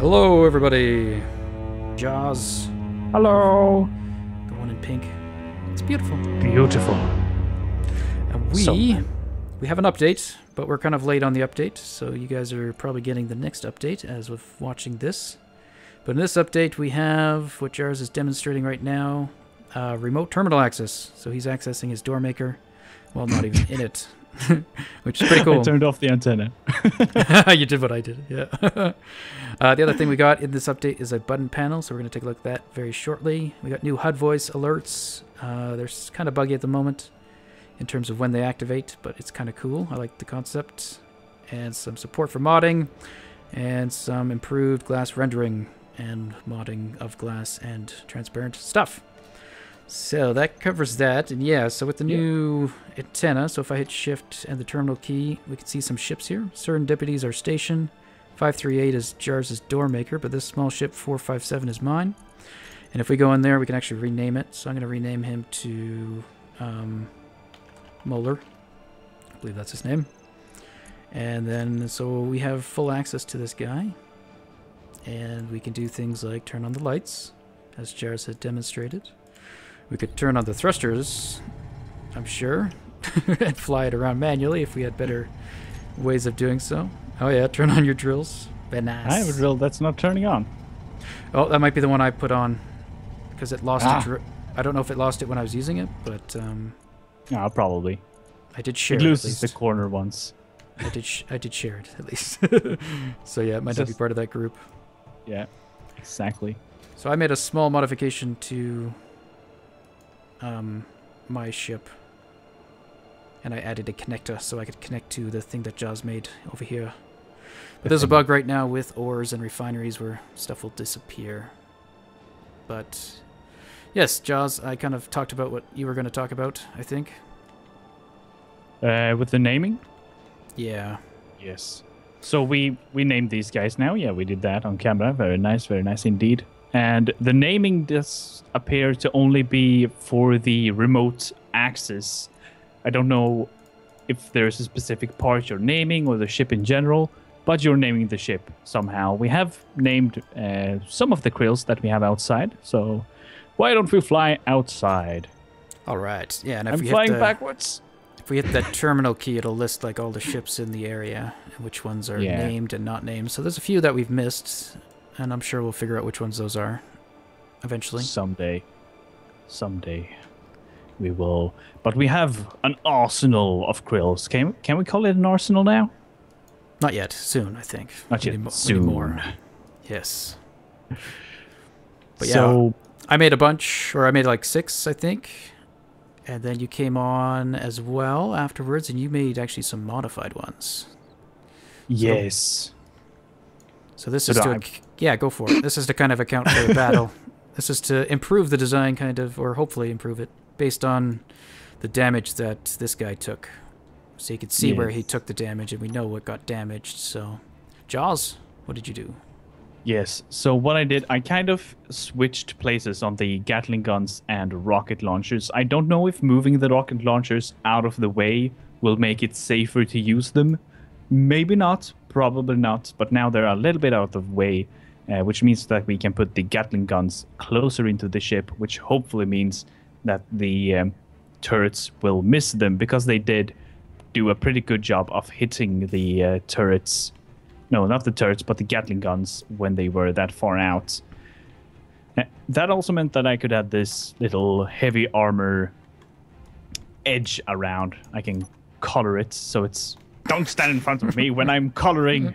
Hello, everybody. Jaws. Hello. The one in pink. It's beautiful. Beautiful. And we have an update, but we're kind of late on the update, so you guys are probably getting the next update as of watching this. But in this update, we have what Jars is demonstrating right now, remote terminal access. So he's accessing his door maker, well, not even in it, which is pretty cool. I turned off the antenna. You did what I did, yeah. The other thing we got in this update is a button panel, so we're going to take a look at that very shortly. We got new HUD voice alerts. They're kind of buggy at the moment in terms of when they activate, but it's kind of cool. I like the concept. And some support for modding, and some improved glass rendering and modding of glass and transparent stuff. So that covers that. And yeah, so with the new antenna, so if I hit shift and the terminal key, we can see some ships here. Serendipity's our station. 538 is Jars' door maker, but this small ship 457 is mine. And if we go in there, we can actually rename it. So I'm going to rename him to Molar. I believe that's his name. And then, so we have full access to this guy. And we can do things like turn on the lights, as Jars had demonstrated. We could turn on the thrusters, I'm sure, and fly it around manually if we had better ways of doing so. Oh yeah, turn on your drills. Very nice. I have a drill that's not turning on. Oh, that might be the one I put on, because it lost it. I don't know if it lost it when I was using it, but No, probably. I did share it it. Loses the corner once. I did share it at least. So yeah, it might not be part of that group. Yeah, exactly. So I made a small modification to my ship, and I added a connector so I could connect to the thing that Jaws made over here. But there's a bug right now with ores and refineries where stuff will disappear. But yes, Jaws, I kind of talked about what you were going to talk about, I think. With the naming? Yeah. Yes. So we named these guys now. Yeah, we did that on camera. Very nice indeed. And the naming does appear to only be for the remote access. I don't know if there's a specific part you're naming or the ship in general, but you're naming the ship somehow. We have named some of the Krills that we have outside, so why don't we fly outside? All right. Yeah, and if I'm flying backwards. If we hit that terminal key, it'll list like all the ships in the area and which ones are named and not named. So there's a few that we've missed, and I'm sure we'll figure out which ones those are eventually. Someday we will. But we have an arsenal of Krills. Can we call it an arsenal now? Not yet. Soon, I think. Not yet. Soon. More. Yes. But yeah, so, I made a bunch, or I made like 6, I think. And then you came on as well afterwards, and you made actually some modified ones. Yes. So this is to... Yeah, go for it. This is to kind of account for the battle. This is to improve the design, kind of, or hopefully improve it, based on the damage that this guy took. So you could see where he took the damage, and we know what got damaged. So, Jaws, what did you do? Yes, so what I did, I kind of switched places on the Gatling guns and rocket launchers. I don't know if moving the rocket launchers out of the way will make it safer to use them. Maybe not, probably not, but now they're a little bit out of the way, which means that we can put the Gatling guns closer into the ship, which hopefully means that the turrets will miss them, because they did do a pretty good job of hitting the turrets. No, not the turrets, but the Gatling guns when they were that far out. That also meant that I could add this little heavy armor edge around. I can color it so it's... Don't stand in front of me when I'm coloring.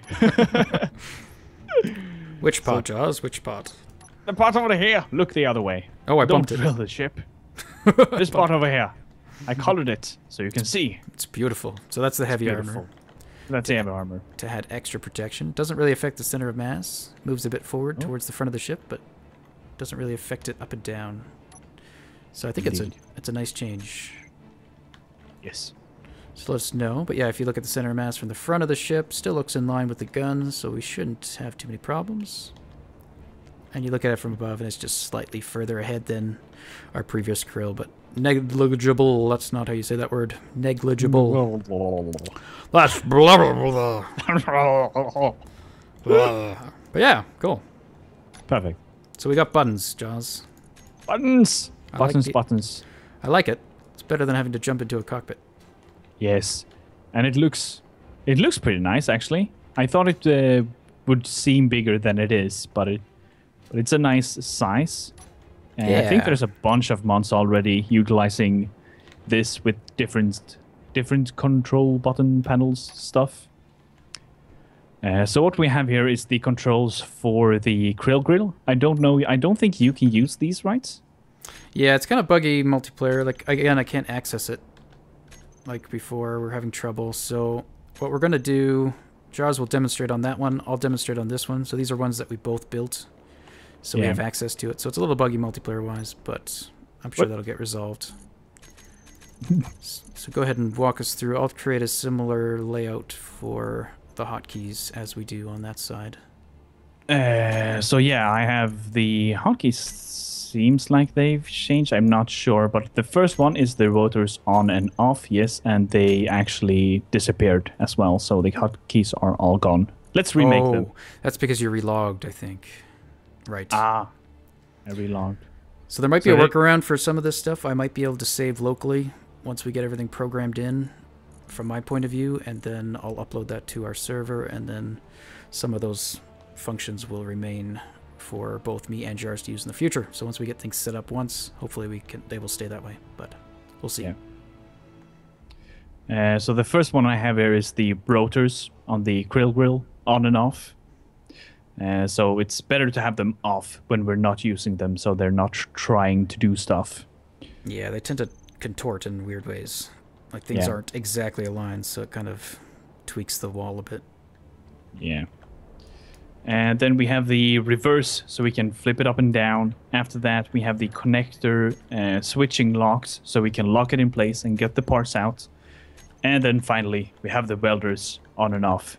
Which part, Jaws? Which part? The part over here. Look the other way. Oh, I bumped it. Don't drill the ship. This part over here. I colored it so you can see. It's beautiful. So that's the heavy armor. That's heavy armor. To add extra protection. Doesn't really affect the center of mass. Moves a bit forward towards the front of the ship, but doesn't really affect it up and down. So I think it's a nice change. Yes. So let us know. But yeah, if you look at the center of mass from the front of the ship, still looks in line with the guns, so we shouldn't have too many problems. And you look at it from above, and it's just slightly further ahead than our previous Krill, but negligible. That's not how you say that word. Negligible. That's blah, blah, blah. But yeah, cool. Perfect. So we got buttons, Jaws. Buttons! Buttons, like buttons. I like it. It's better than having to jump into a cockpit. Yes. And it looks pretty nice, actually. I thought it would seem bigger than it is, but it's a nice size. And I think there's a bunch of mods already utilizing this with different control button panels stuff. So what we have here is the controls for the Krill grill. I don't think you can use these, right? Yeah, it's kind of buggy multiplayer. Like, again, I can't access it like before. We're having trouble. So what we're going to do, Jars will demonstrate on that one. I'll demonstrate on this one. So these are ones that we both built. So we have access to it. So it's a little buggy multiplayer-wise, but I'm sure that'll get resolved. So go ahead and walk us through. I'll create a similar layout for the hotkeys as we do on that side. So yeah, I have the hotkeys. Seems like they've changed. I'm not sure, but the first one is the rotors on and off. Yes, and they actually disappeared as well. So the hotkeys are all gone. Let's remake them. That's because you're relogged, I think. Right. I relogged. So there might be a workaround for some of this stuff. I might be able to save locally once we get everything programmed in from my point of view, and then I'll upload that to our server, and then some of those functions will remain for both me and Jars to use in the future. So once we get things set up once, hopefully they will stay that way, but we'll see. Yeah. So the first one I have here is the rotors on the Krill grill on and off. So it's better to have them off when we're not using them, so they're not trying to do stuff. Yeah, they tend to contort in weird ways. Like things aren't exactly aligned, so it kind of tweaks the wall a bit. Yeah. And then we have the reverse, so we can flip it up and down. After that, we have the connector switching locks, so we can lock it in place and get the parts out. And then finally, we have the welders on and off.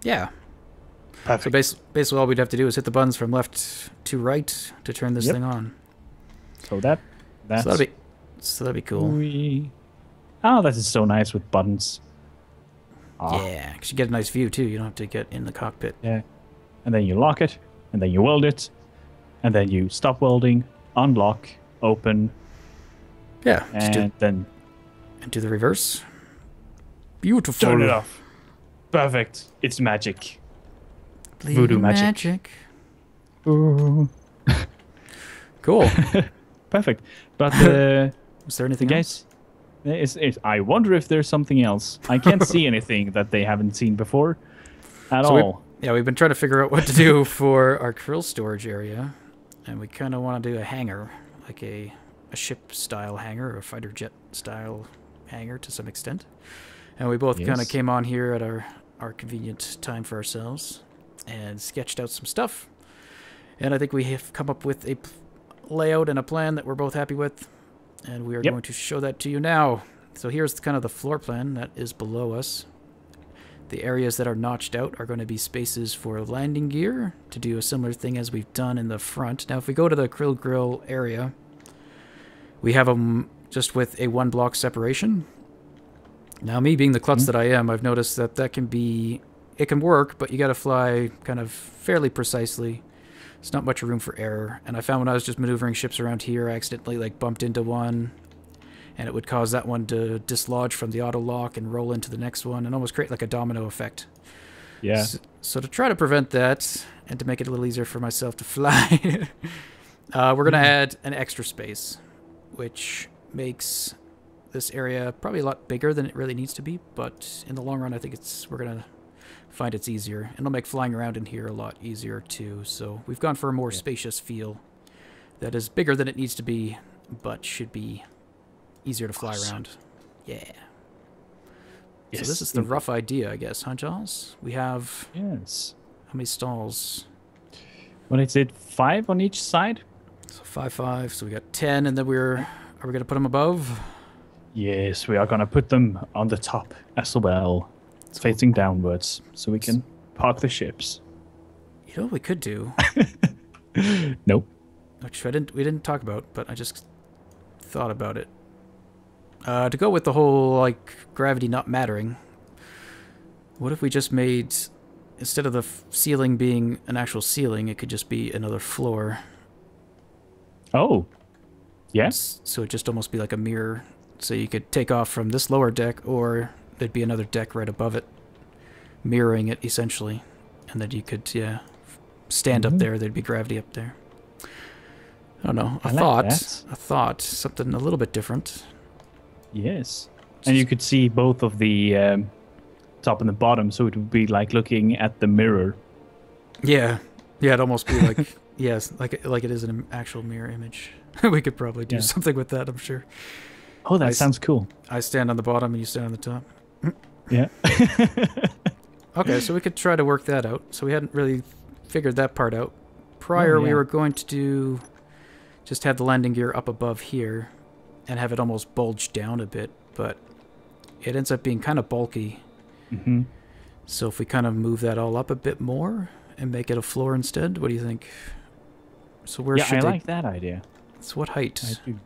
Yeah. Perfect. So basically all we'd have to do is hit the buttons from left to right to turn this thing on. So that'd be cool. Oh, that is so nice with buttons. Yeah, because you get a nice view too. You don't have to get in the cockpit. Yeah. And then you lock it, and then you weld it, and then you stop welding, unlock, open. Yeah. And then do the reverse. Beautiful. Turn it off. Perfect. It's magic. Voodoo magic. Ooh. Cool. Perfect. But is there anything else? I wonder if there's something else. I can't see anything that they haven't seen before at all. We've been trying to figure out what to do for our krill storage area, and we kind of want to do a hangar, like a ship-style hangar, or a fighter jet-style hangar to some extent. And we both kind of came on here at our convenient time for ourselves and sketched out some stuff. And I think we have come up with a layout and a plan that we're both happy with. And we are going to show that to you now. So here's kind of the floor plan that is below us. The areas that are notched out are going to be spaces for landing gear to do a similar thing as we've done in the front. Now, if we go to the Krill grill area, we have them just with a 1-block separation. Now, me being the klutz that I am, I've noticed that it can work, but you got to fly kind of fairly precisely. There's not much room for error. And I found when I was just maneuvering ships around here, I accidentally bumped into one, and it would cause that one to dislodge from the auto lock and roll into the next one and almost create like a domino effect. Yeah. So to try to prevent that and to make it a little easier for myself to fly, we're going to add an extra space, which makes this area probably a lot bigger than it really needs to be, but in the long run, I think we're going to find it's easier, and it'll make flying around in here a lot easier too. So we've gone for a more spacious feel that is bigger than it needs to be, but should be easier to fly around. Yeah. So this is the rough idea, I guess, huh, Jaws? We have how many stalls? What is it? 5 on each side? So 5. So we got 10, and then are we gonna put them above? Yes, we are gonna put them on the top as well, facing downwards, so we can park the ships. You know what we could do? Nope. Which we didn't talk about, but I just thought about it. To go with the whole gravity not mattering, what if we just made instead of the ceiling being an actual ceiling, it could just be another floor. Oh. Yes. So it'd just almost be like a mirror. So you could take off from this lower deck, or there'd be another deck right above it, mirroring it essentially. And then you could, yeah, stand up there. There'd be gravity up there. I don't know. I thought something a little bit different. Yes. And you could see both of the top and the bottom, so it would be like looking at the mirror. Yeah. Yeah, it'd almost be like, yes, like it is an actual mirror image. We could probably do something with that, I'm sure. Oh, that sounds cool. I stand on the bottom and you stand on the top. Yeah. Okay, so we could try to work that out. So we hadn't really figured that part out. Prior, we were going to do... just have the landing gear up above here and have it almost bulge down a bit, but it ends up being kind of bulky. Mm-hmm. So if we kind of move that all up a bit more and make it a floor instead, what do you think? So where should I like that idea. So what height? I do.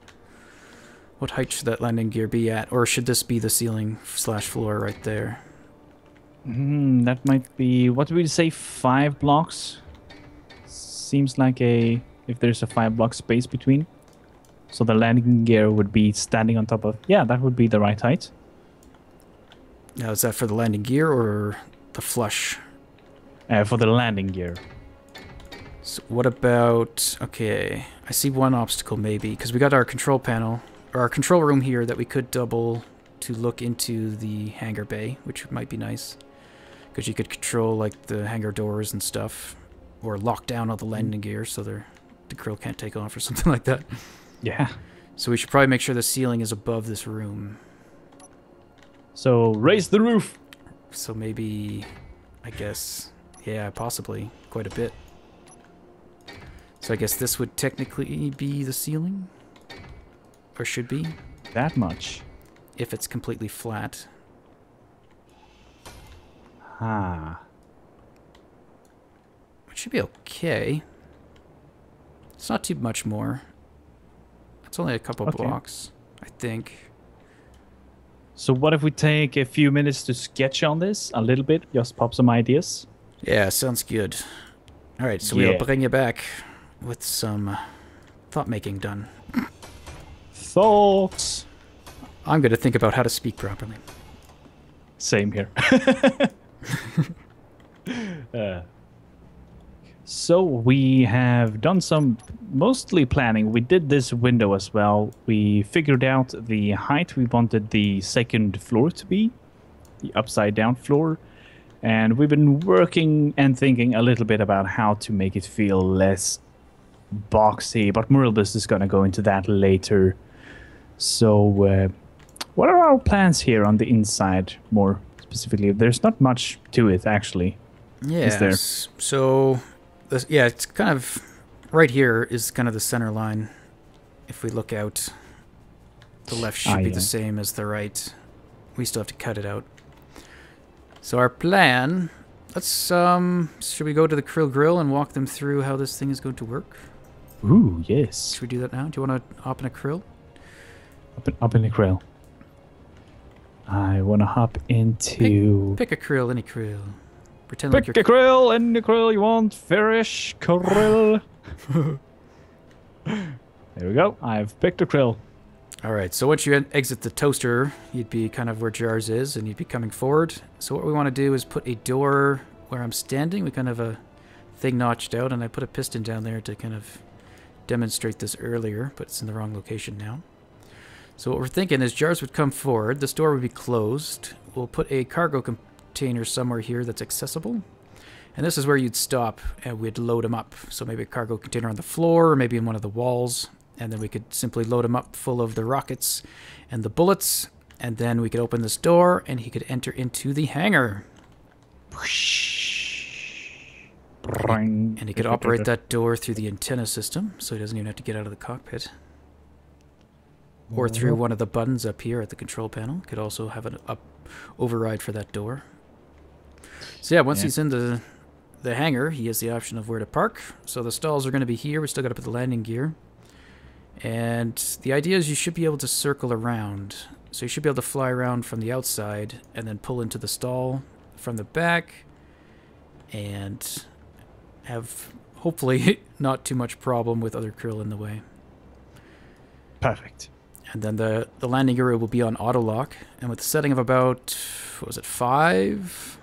What height should that landing gear be at? Or should this be the ceiling / floor right there? That might be, what would you say, 5 blocks? Seems like if there's a 5-block space between. So the landing gear would be standing on top of... Yeah, that would be the right height. Now, is that for the landing gear or the flush? For the landing gear. So what about... Okay, I see one obstacle maybe, because we got our control panel, or our control room here that we could double to look into the hangar bay, which might be nice. Because you could control like the hangar doors and stuff, or lock down all the landing gear so the Krill can't take off or something like that. Yeah. So we should probably make sure the ceiling is above this room. So raise the roof. So maybe, I guess, yeah, possibly quite a bit. So I guess this would technically be the ceiling, or should be. That much. If it's completely flat. Ah. It should be okay. It's not too much more. It's only a couple blocks, I think. So what if we take a few minutes to sketch on this a little bit? Just pop some ideas? Yeah, sounds good. Alright, so we'll bring you back with some thought-making done. Thoughts! I'm going to think about how to speak properly. Same here. So we have done some mostly planning. We did this window as well. We figured out the height we wanted the second floor to be, the upside down floor. And we've been working and thinking a little bit about how to make it feel less boxy, but Muralbus is going to go into that later. So what are our plans here on the inside more specifically? There's not much to it actually. Yes. There? So yeah, it's kind of right here is kind of the center line. If we look out, the left should be the same as the right. We still have to cut it out. So our plan, let's should we go to the Krill grill and walk them through how this thing is going to work? Ooh, yes. Should we do that now? Do you want to hop in a Krill? Up in a Krill. I want to hop into... Pick a Krill, any Krill. Pretend Pick like you're... a Krill, any Krill you want. Farish Krill. There we go. I've picked a Krill. Alright, so once you exit the toaster, you'd be kind of where Jars is, and you'd be coming forward. So what we want to do is put a door where I'm standing. We kind of have a thing notched out, and I put a piston down there to kind of demonstrate this earlier, but it's in the wrong location now. So what we're thinking is Jars would come forward, this door would be closed. We'll put a cargo container somewhere here that's accessible. And this is where you'd stop, and we'd load them up. So maybe a cargo container on the floor, or maybe in one of the walls. And then we could simply load him up full of the rockets and the bullets. And then we could open this door and he could enter into the hangar. And he could operate that door through the antenna system, so he doesn't even have to get out of the cockpit. Or through one of the buttons up here at the control panel. Could also have an override for that door. So yeah, once he's in the hangar, he has the option of where to park. So the stalls are going to be here. We still got to put the landing gear. And the idea is you should be able to circle around. So you should be able to fly around from the outside and then pull into the stall from the back. and have hopefully not too much problem with other krill in the way. Perfect. And then the landing area will be on auto lock, and with a setting of about, what was it, 5?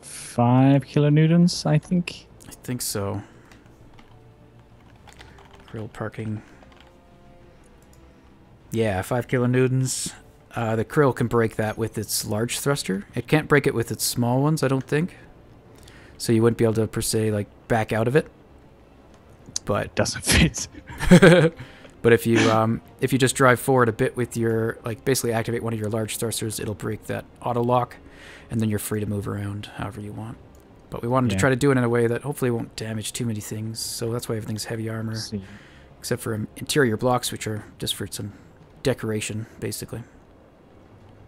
5 kilonewtons, I think. I think so. Krill parking. Yeah, 5 kilonewtons. The krill can break that with its large thruster. It can't break it with its small ones, I don't think. So you wouldn't be able to, per se, like, back out of it. But It doesn't fit. but if you just drive forward a bit with your, like, basically activate one of your large thrusters, it'll break that auto lock, and then you're free to move around however you want. But we wanted to try to do it in a way that hopefully won't damage too many things. So that's why everything's heavy armor, except for interior blocks, which are just for some decoration, basically.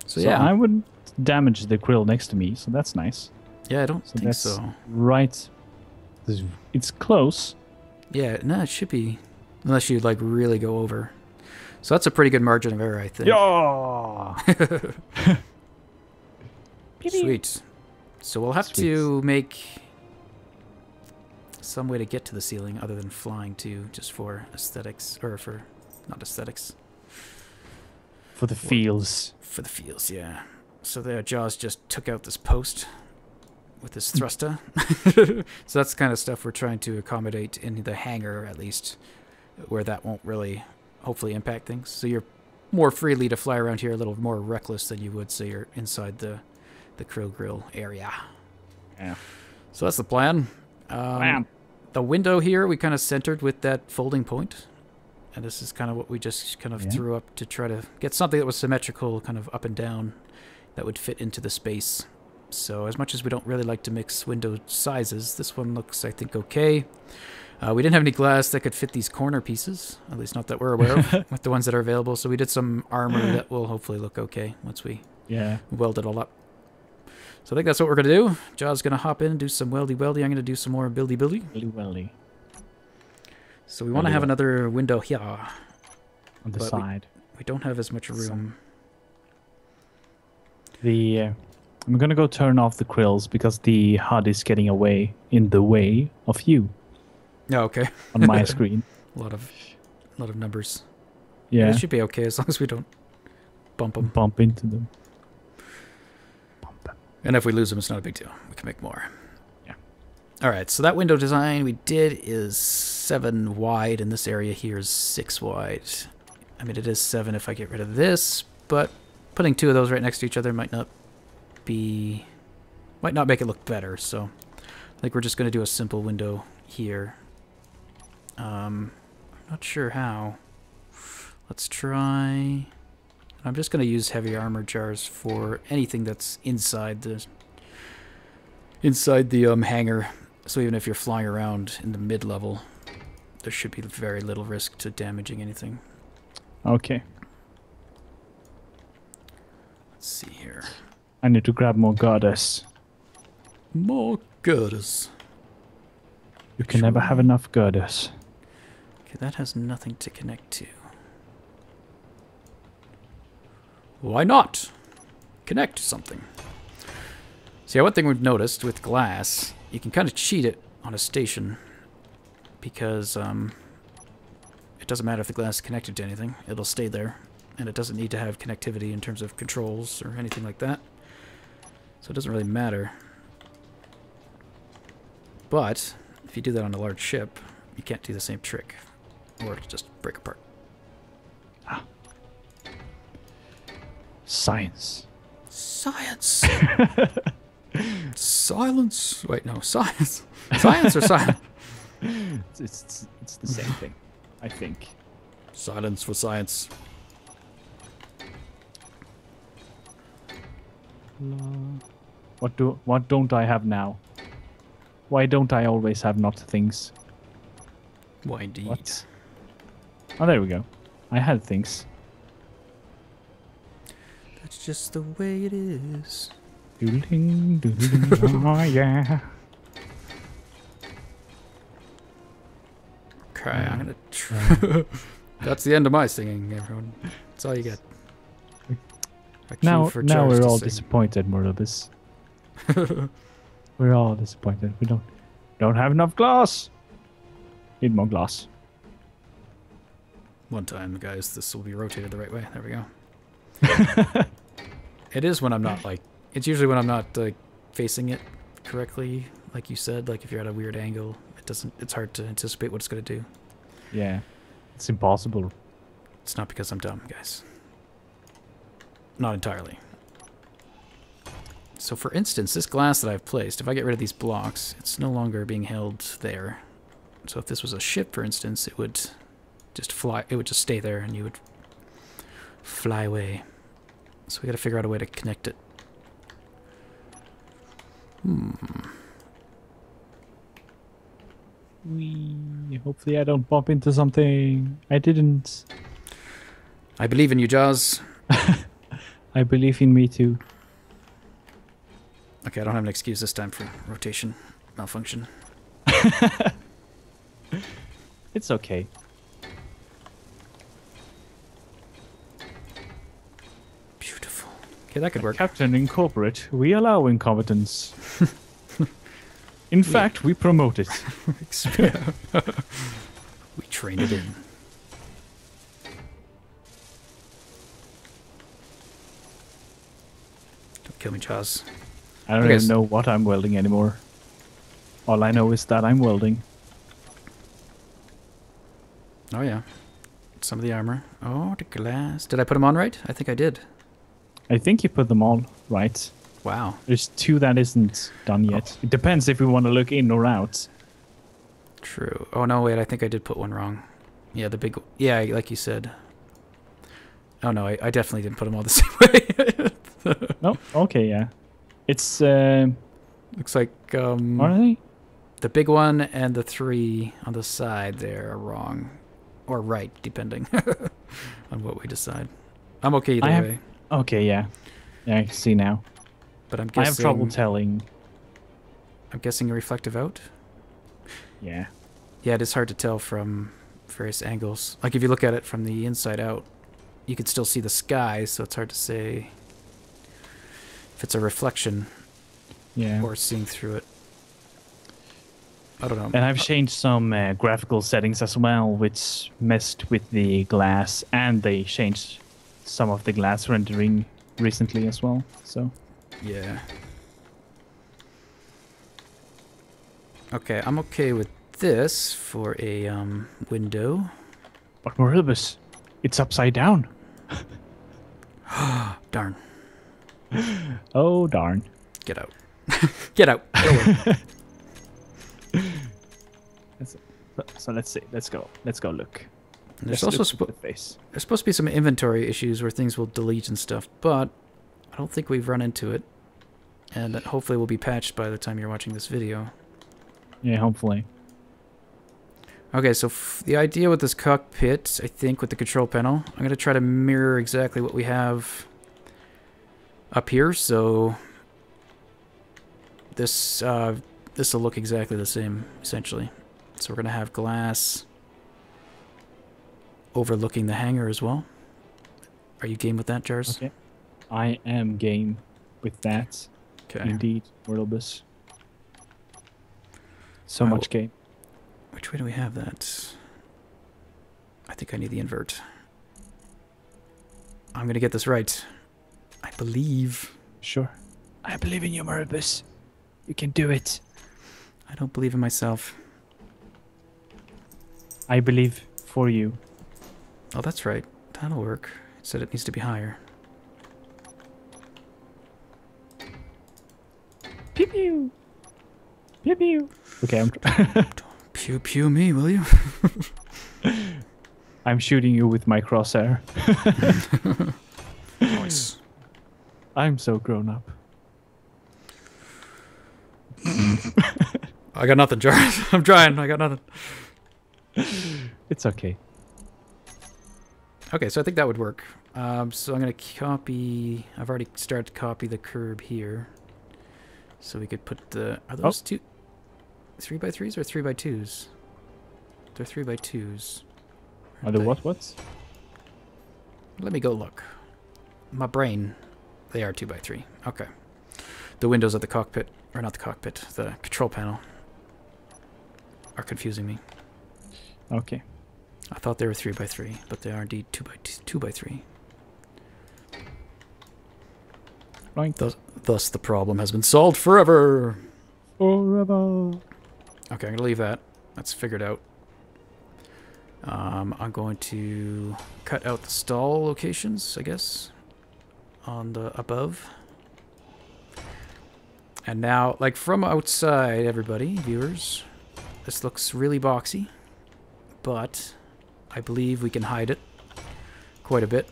So yeah, I wouldn't damage the krill next to me, so that's nice. Yeah, I don't think that's so. Right. It's close. Yeah, no, it should be, unless you like really go over. So that's a pretty good margin of error, I think. Yeah. Sweet. So we'll have to make some way to get to the ceiling other than flying too, just for aesthetics, or for, not aesthetics. For the feels. For the feels, yeah. So there, Jaws just took out this post with his thruster. So that's the kind of stuff we're trying to accommodate in the hangar, at least, where that won't really, hopefully, impact things. So you're more freely to fly around here, a little more reckless than you would, say, you're inside the Krill Grill area. Yeah. So that's the plan. The window here we kind of centered with that folding point. And this is kind of what we just kind of threw up to try to get something that was symmetrical, kind of up and down, that would fit into the space. So as much as we don't really like to mix window sizes, this one looks, I think, okay. We didn't have any glass that could fit these corner pieces, at least not that we're aware of, with the ones that are available. So we did some armor that will hopefully look okay once we weld it all up. So I think that's what we're going to do. Jaw's going to hop in and do some weldy-weldy. I'm going to do some more buildy-buildy. Weldy. So we want to have another window here. On the side. We don't have as much room. I'm going to go turn off the krills because the HUD is getting in the way of you. Oh, okay. On my screen. A lot of numbers. Yeah. It should be okay as long as we don't bump them. Bump into them. And if we lose them, it's not a big deal. We can make more. Yeah. All right, so that window design we did is 7 wide, and this area here is 6 wide. I mean, it is 7 if I get rid of this, but putting 2 of those right next to each other might not make it look better. So I think we're just going to do a simple window here. I'm not sure how. Let's try. I'm just going to use heavy armor jars for anything that's inside the hangar. So even if you're flying around in the mid-level, there should be very little risk to damaging anything. Okay. Let's see here. I need to grab more girders. More girders. You can never have enough girders. Okay, that has nothing to connect to. Why not? Connect something. See, one thing we've noticed with glass, you can kind of cheat it on a station because it doesn't matter if the glass is connected to anything. It'll stay there, and it doesn't need to have connectivity in terms of controls or anything like that. So it doesn't really matter. But if you do that on a large ship, you can't do the same trick, or it'll just break apart. Ah. Science. Science. Silence. Wait, no, science. Science or silence? It's the same thing, I think. Silence for science. What don't I have now? Why don't I always have not things? Why indeed? What? Oh, there we go. I had things. That's just the way it is. Doodling, doodling, oh yeah. Okay, I'm gonna try. That's the end of my singing, everyone. That's all you get. Now we're all disappointed, Morlibus. We're all disappointed. We don't have enough glass. Need more glass. One time, guys, this will be rotated the right way. There we go. It is when I'm not like. It's usually when I'm not facing it correctly, like you said. Like if you're at a weird angle, it doesn't. It's hard to anticipate what it's gonna do. Yeah, it's impossible. It's not because I'm dumb, guys. Not entirely. So for instance, this glass that I've placed, if I get rid of these blocks, it's no longer being held there. So if this was a ship, for instance, it would just fly, it would just stay there and you would fly away. So we gotta figure out a way to connect it. Hopefully I don't bump into something. I didn't. I believe in you, Jaws. I believe in me too. Okay, I don't have an excuse this time for rotation malfunction. It's okay. Beautiful. Okay, that could work. Captain Incorporate, we allow incompetence. In fact, we promote it. We train it in. Don't kill me, Jaws. I don't even know what I'm welding anymore. All I know is that I'm welding. Oh yeah. Some of the armor. Oh, the glass. Did I put them on right? I think I did. I think you put them all right. Wow. There's 2 that isn't done yet. Oh. It depends if we want to look in or out. True. Oh no, wait, I think I did put one wrong. Yeah, the big... Yeah, like you said. Oh no, I definitely didn't put them all the same way. No? Okay, yeah. It's, Looks like, are they? the big one and the 3 on the side there are wrong. Or right, depending on what we decide. I'm okay either way. Okay, yeah. Yeah, I can see now. But I'm guessing... I have trouble telling. I'm guessing reflective out? Yeah. Yeah, it is hard to tell from various angles. Like if you look at it from the inside out, you can still see the sky, so it's hard to say if it's a reflection or seeing through it. I don't know. And I've changed some graphical settings as well, which messed with the glass, and they changed some of the glass rendering recently as well. So yeah. Okay, I'm okay with this for a window. But Moribus, it's upside down. Darn. Oh darn. Get out. Get out. Go away. So let's see. Let's go. Let's go look. There's also there's supposed to be some inventory issues where things will delete and stuff, but I don't think we've run into it. And that hopefully will be patched by the time you're watching this video. Yeah, hopefully. Okay, so the idea with this cockpit, I think, with the control panel, I'm going to try to mirror exactly what we have up here, so this will look exactly the same, essentially. So we're going to have glass overlooking the hangar as well. Are you game with that, Jars? Okay. I am game with that. Okay. Indeed, Moribus. So much game. Which way do we have that? I think I need the invert. I'm going to get this right. I believe. Sure. I believe in you, Moribus. You can do it. I don't believe in myself. I believe for you. Oh, that's right. That'll work. It said it needs to be higher. Pew pew. Pew pew. Okay, I'm... Pew pew me, will you? I'm shooting you with my crosshair. Nice. I'm so grown up. I got nothing, Jars. I'm trying. I got nothing. It's okay. Okay, so I think that would work. So I'm going to copy... I've already started to copy the curb here. So we could put the... Are those 3x3s or 3x2s? They're 3x2s. Are the what? Let me go look. My brain. They are 2x3. Okay. The windows of the cockpit or not the cockpit, the control panel are confusing me. Okay. I thought they were 3x3, but they are indeed 2x3. Right. Thus, the problem has been solved forever. Forever. Okay, I'm gonna leave that. That's figured out. I'm going to cut out the stall locations, I guess, on the above. And now, like from outside, everybody, viewers, this looks really boxy, but I believe we can hide it quite a bit.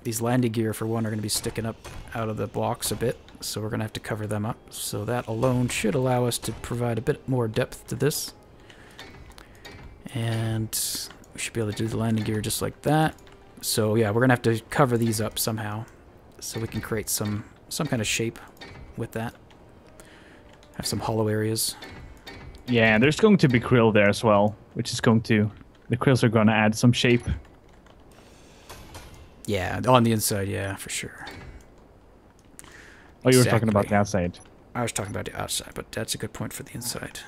These landing gear, for one, are going to be sticking up out of the blocks a bit, so we're going to have to cover them up. So that alone should allow us to provide a bit more depth to this. And we should be able to do the landing gear just like that. So yeah, we're going to have to cover these up somehow, so we can create some kind of shape with that. Have some hollow areas. Yeah, there's going to be krill there as well, which is going to... The krills are going to add some shape. Yeah, on the inside, yeah, for sure. Oh, you were talking about the outside. I was talking about the outside, but that's a good point for the inside.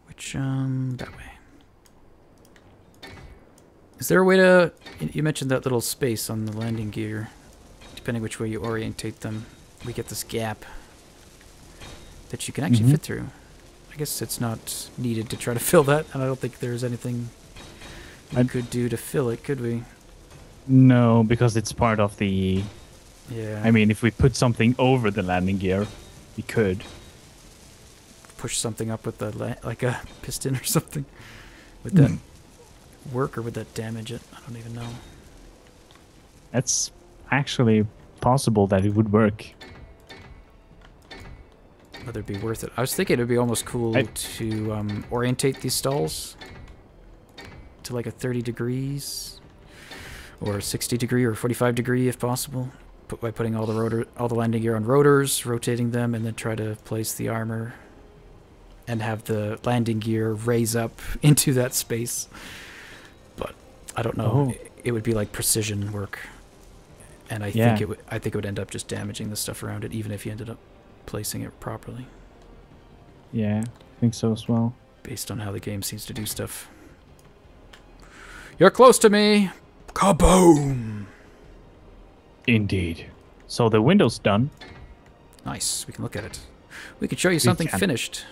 Which, that way. Is there a way to... You mentioned that little space on the landing gear. Depending which way you orientate them, we get this gap that you can actually fit through. I guess it's not needed to try to fill that, and I don't think there's anything we could do to fill it, could we? No, because it's part of the... Yeah. I mean, if we put something over the landing gear, we could. Push something up with the like a piston or something. Would that work, or would that damage it? I don't even know. That's actually possible that it would work. Whether it'd be worth it. I was thinking it'd be almost cool to orientate these stalls to like a 30 degrees or 60 degree or 45 degree if possible. By putting all the landing gear on rotors, rotating them, and then try to place the armor and have the landing gear raise up into that space. But I don't know. It would be like precision work, and I think it would end up just damaging the stuff around it, even if you ended up placing it properly. Yeah, I think so as well. Based on how the game seems to do stuff. You're close to me. Kaboom! Indeed. So the window's done. Nice. We can look at it. We can show you something finished.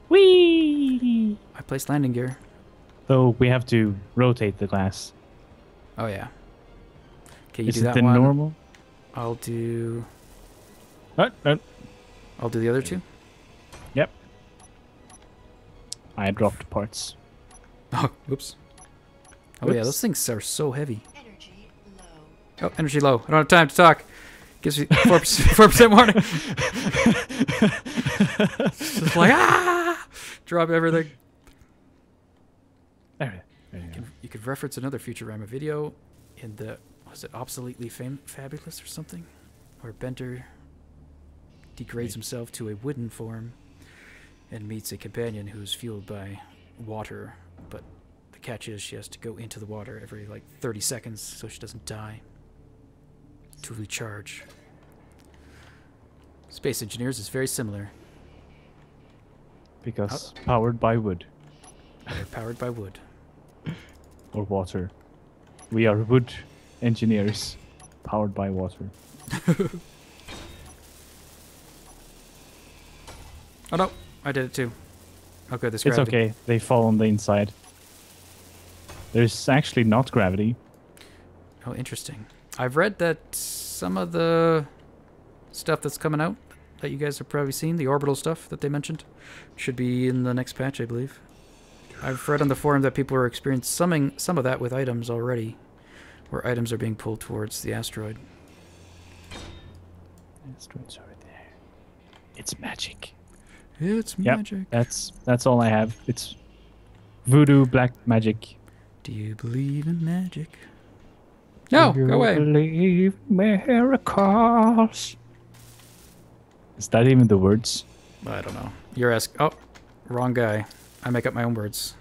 Whee! I placed landing gear. Though we have to rotate the glass. Oh yeah. Okay, you Is do it that the one. normal? I'll do. What? I'll do the other two. Yep. I dropped parts. Oh, oops. Oh Oops. yeah, those things are so heavy. Energy low. Oh, energy low. I don't have time to talk. Gives me 4% warning. Just like drop everything. There You could reference another Futurama video in the was it Obsoletely Fabulous or something, where Bender degrades himself to a wooden form and meets a companion who's fueled by water, but the catch is she has to go into the water every like 30 seconds so she doesn't die to recharge. Space Engineers is very similar. Because powered by wood. They're powered by wood. Or water. We are wood engineers powered by water. Oh no, I did it too. Okay, this It's gravity. okay. They fall on the inside. There's actually not gravity. Oh, interesting. I've read that some of the stuff that's coming out that you guys have probably seen, the orbital stuff that they mentioned, should be in the next patch, I believe. I've read on the forum that people are experiencing some of that with items already, where items are being pulled towards the asteroid. Asteroids are there. It's magic. It's magic. That's all I have. It's voodoo black magic. Do you believe in magic? No, Do you go away. Believe miracles. Is that even the words? I don't know. You're asking. Oh, wrong guy. I make up my own words.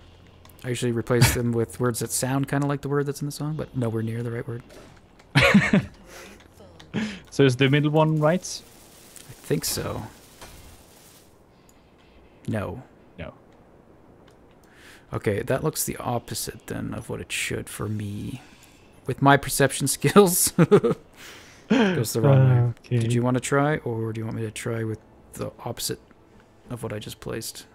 I usually replace them with words that sound kind of like the word that's in the song, but nowhere near the right word. So is the middle one right? think so. No. No. Okay, that looks the opposite then of what it should for me. With my perception skills, goes the wrong way. Okay. Did you want to try, or do you want me to try with the opposite of what I just placed?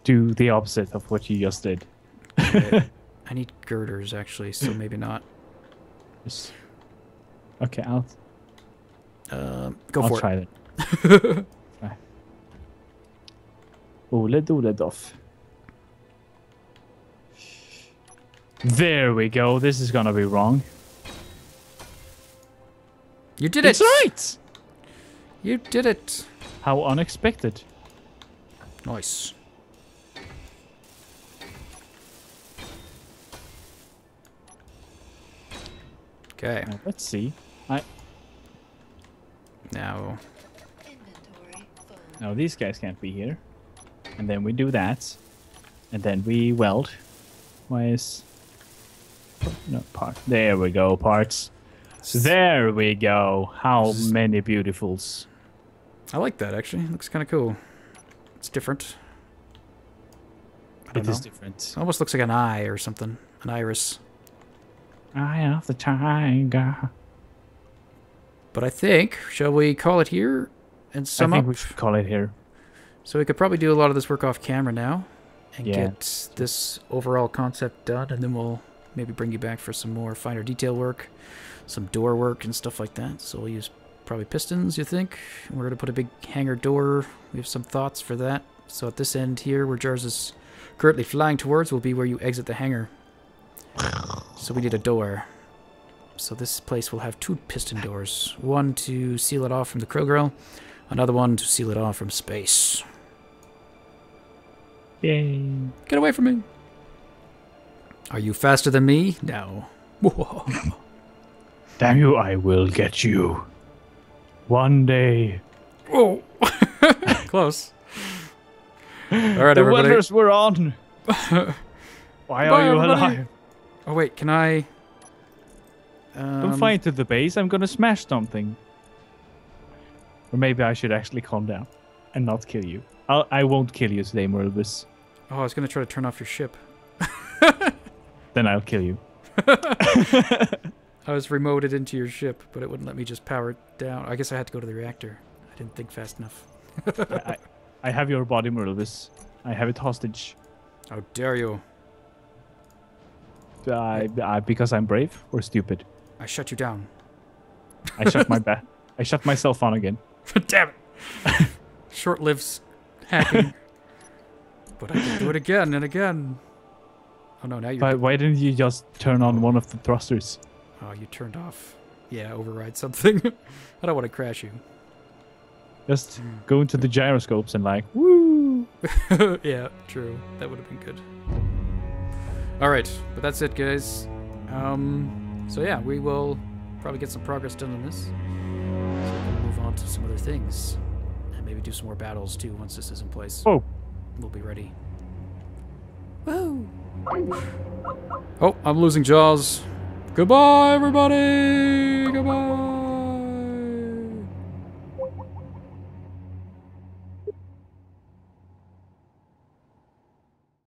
Do the opposite of what you just did. Okay. I need girders, actually, so maybe not. Yes. Okay, I'll Go for try it. that. Try. Ole dole doff. There we go. This is gonna be wrong. You did it! It's right! You did it! How unexpected. Nice. Okay. Let's see. Now, No, these guys can't be here. And then we do that. And then we weld. Why is... No, part. There we go, parts. There we go. How many beautifuls. I like that, actually. It looks kind of cool. It's different. I don't It know. is different. It almost looks like an eye or something. An iris. Eye of the tiger. But I think, shall we call it here and sum I think up? we should call it here. So we could probably do a lot of this work off camera now and Yeah. get this overall concept done, and then we'll maybe bring you back for some more finer detail work, some door work and stuff like that. So we'll use probably pistons, you think? We're going to put a big hangar door. We have some thoughts for that. So at this end here, where Jars is currently flying towards, will be where you exit the hangar. So we need a door. So this place will have 2 piston doors. One to seal it off from the Krill grill, another one to seal it off from space. Yay. Get away from me! Are you faster than me? No. Damn you, I will get you. One day. Oh! Close. Alright, The everybody. weathers were on. Why Goodbye, are you everybody. alive? Oh, wait, can I... Don't fly into the base. I'm gonna smash something. Or maybe I should actually calm down and not kill you. I won't kill you today, Moribus. Oh, I was going to try to turn off your ship. Then I'll kill you. I was remoted into your ship, but it wouldn't let me just power it down. I guess I had to go to the reactor. I didn't think fast enough. I have your body, Moribus. I have it hostage. How dare you? Because I'm brave or stupid. I shut you down. I shut myself on again. Damn it! Short-lived hacking. But I can do it again and again. Oh no, now you're... But why didn't you just turn on one of the thrusters? Oh, you turned off. Yeah, override something. I don't want to crash you. Just go into the gyroscopes and like, woo! Yeah, true. That would have been good. Alright, but that's it, guys. So yeah, we will probably get some progress done on this. So we'll move on to some other things. And maybe do some more battles, too, once this is in place. Oh. We'll be ready. Woo! Oh, I'm losing Jaws. Goodbye, everybody! Goodbye!